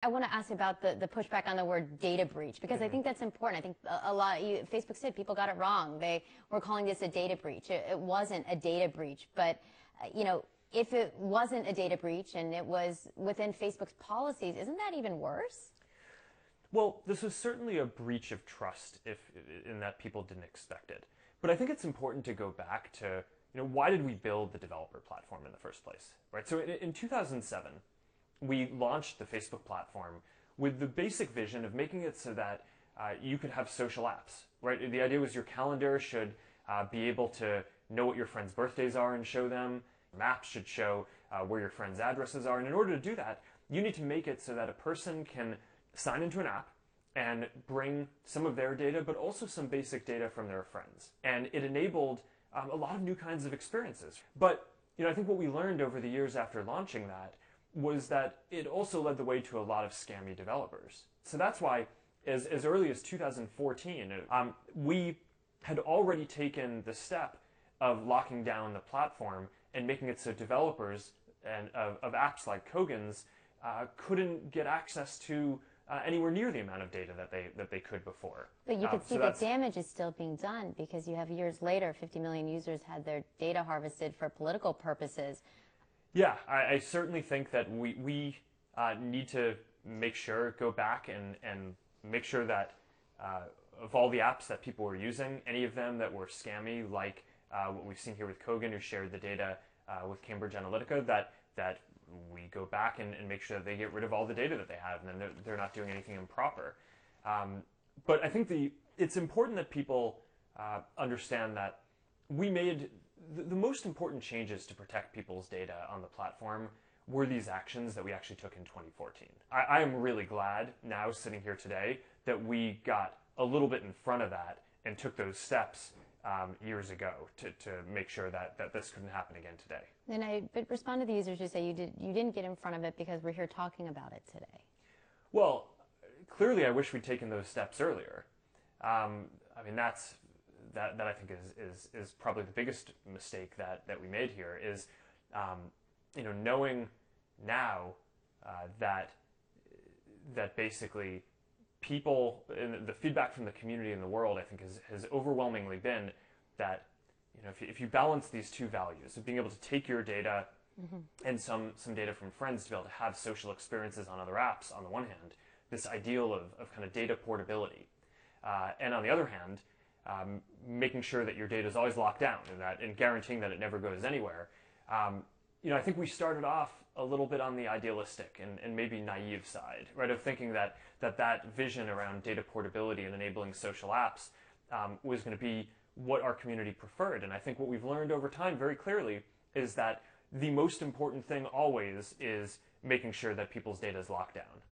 I want to ask about the pushback on the word data breach, because I think that's important. I think Facebook said people got it wrong. They were calling this a data breach. It wasn't a data breach, but if it wasn't a data breach and it was within Facebook's policies, isn't that even worse? Well, this was certainly a breach of trust in that people didn't expect it. But I think it's important to go back to, why did we build the developer platform in the first place, right? So in 2007, we launched the Facebook platform with the basic vision of making it so that you could have social apps, right? The idea was your calendar should be able to know what your friends' birthdays are and show them. Maps should show where your friends' addresses are. And in order to do that, you need to make it so that a person can sign into an app and bring some of their data, but also some basic data from their friends. And it enabled a lot of new kinds of experiences. But I think what we learned over the years after launching that was that it also led the way to a lot of scammy developers. So that's why, as early as 2014, we had already taken the step of locking down the platform and making it so developers of apps like Kogan's couldn't get access to anywhere near the amount of data that they could before. But you could see that damage is still being done, because you have years later, 50 million users had their data harvested for political purposes. Yeah, I certainly think that we need to go back and make sure that of all the apps that people were using, any of them that were scammy, like what we've seen here with Kogan, who shared the data with Cambridge Analytica, that we go back and make sure that they get rid of all the data that they have, and then they're not doing anything improper. But I think it's important that people understand that we made the most important changes to protect people's data on the platform were these actions that we actually took in 2014. I am really glad now, sitting here today, that we got a little bit in front of that and took those steps years ago to make sure that this couldn't happen again today. And I respond to the users who say you didn't get in front of it because we're here talking about it today. Well, clearly I wish we'd taken those steps earlier. I mean, that I think is probably the biggest mistake that we made here is, knowing now that basically people, and the feedback from the community in the world, I think has overwhelmingly been that, if you balance these two values of being able to take your data and some data from friends to be able to have social experiences on other apps on the one hand, this ideal of kind of data portability, and on the other hand, making sure that your data is always locked down and guaranteeing that it never goes anywhere. I think we started off a little bit on the idealistic and maybe naive side, right, of thinking that vision around data portability and enabling social apps was going to be what our community preferred. And I think what we've learned over time very clearly is that the most important thing always is making sure that people's data is locked down.